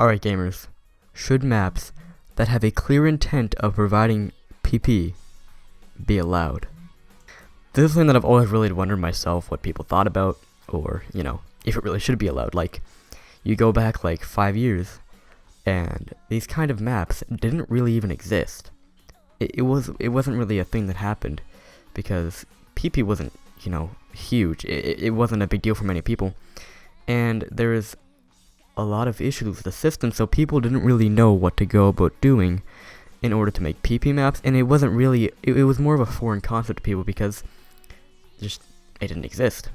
Alright gamers, should maps that have a clear intent of providing PP be allowed? This is something that I've always really wondered myself what people thought about, or, if it really should be allowed. Like, you go back like 5 years, and these kind of maps didn't really even exist. It wasn't really a thing that happened, because PP wasn't, huge. It wasn't a big deal for many people, and there's a lot of issues with the system, so people didn't really know what to go about doing in order to make PP maps, and it wasn't really, it was more of a foreign concept to people because it didn't exist.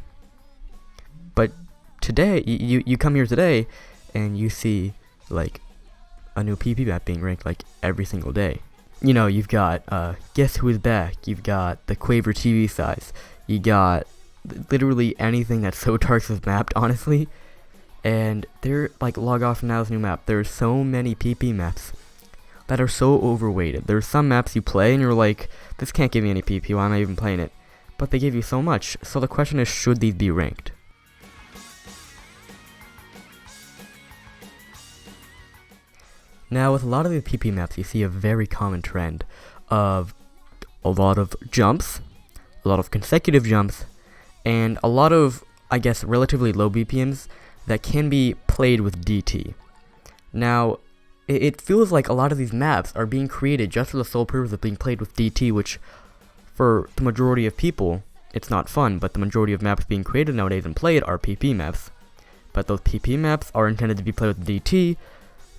But today, you come here today, and you see, like, a new PP map being ranked, like, every single day. You've got, Guess Who Is Back, you've got the Quaver TV size, you got literally anything that So Tarks has mapped, honestly. And they're like, log off now's new map. There's so many PP maps that are so overweighted. There's some maps you play and you're like, this can't give me any PP, why am I even playing it? But they give you so much. So the question is, should these be ranked? Now, with a lot of the PP maps, you see a very common trend of a lot of jumps, a lot of consecutive jumps, and a lot of, I guess, relatively low BPMs that can be played with DT. Now, it feels like a lot of these maps are being created just for the sole purpose of being played with DT, which, for the majority of people, it's not fun, but the majority of maps being created nowadays and played are PP maps. But those PP maps are intended to be played with DT,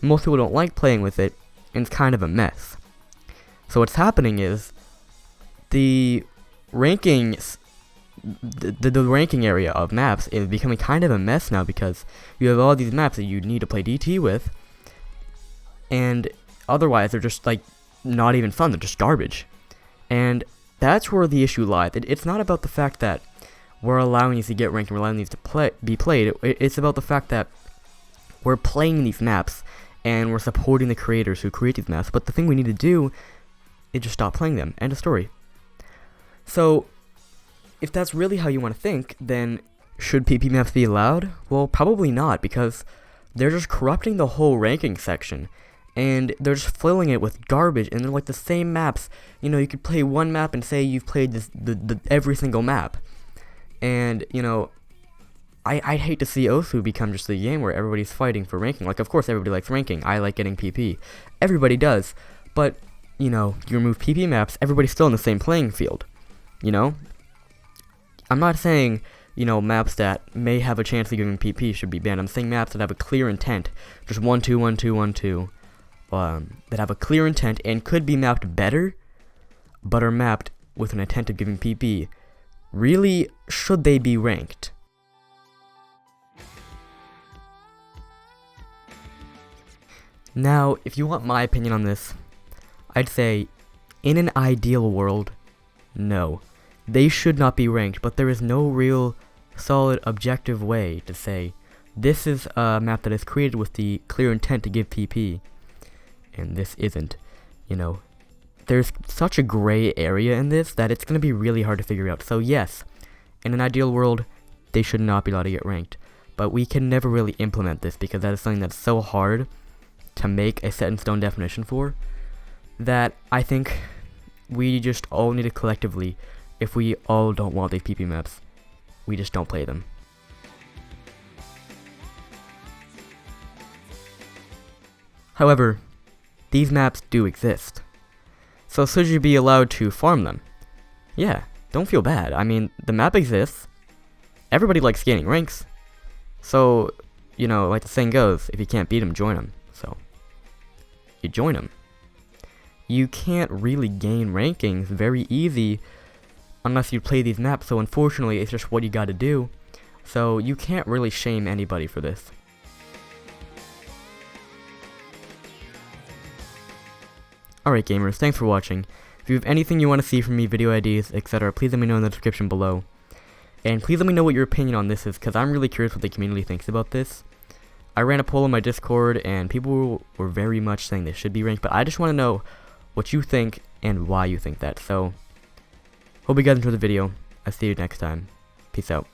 most people don't like playing with it, and it's kind of a mess. So what's happening is, the rankings, the ranking area of maps is becoming kind of a mess now, because you have all these maps that you need to play DT with, and otherwise they're just like not even fun, they're just garbage. And that's where the issue lies. It's not about the fact that we're allowing these to get ranked and we're allowing these to be played. It's about the fact that we're playing these maps and we're supporting the creators who create these maps, but the thing we need to do is just stop playing them. End of story. So if that's really how you want to think, then should PP maps be allowed? Well, probably not, because they're just corrupting the whole ranking section, and they're just filling it with garbage, and they're like the same maps. You could play one map and say you've played the every single map, and I'd hate to see Osu become just a game where everybody's fighting for ranking. Like, of course everybody likes ranking, I like getting PP, everybody does, but you remove PP maps, everybody's still in the same playing field. I'm not saying, maps that may have a chance of giving PP should be banned. I'm saying maps that have a clear intent, just 1, 2, 1, 2, 1, 2, that have a clear intent and could be mapped better, but are mapped with an intent of giving PP. Really, should they be ranked? Now, if you want my opinion on this, I'd say, in an ideal world, no. They should not be ranked, but there is no real solid objective way to say this is a map that is created with the clear intent to give PP, and this isn't. There's such a gray area in this that it's going to be really hard to figure out. So yes, in an ideal world, they should not be allowed to get ranked, but we can never really implement this because that is something that's so hard to make a set in stone definition for, that I think we just all need to collectively, if we all don't want these PP maps, we just don't play them. However, these maps do exist, so should you be allowed to farm them? Yeah, don't feel bad. I mean, the map exists, everybody likes gaining ranks, so, like the saying goes, if you can't beat them, join them. So, you join them. You can't really gain rankings very easy unless you play these maps, so unfortunately it's just what you gotta do. So you can't really shame anybody for this. Alright gamers, thanks for watching. If you have anything you want to see from me, video ideas, etc., please let me know in the description below. And please let me know what your opinion on this is, because I'm really curious what the community thinks about this. I ran a poll on my Discord, and people were very much saying this should be ranked, but I just want to know what you think and why you think that. So, hope you guys enjoyed the video. I'll see you next time. Peace out.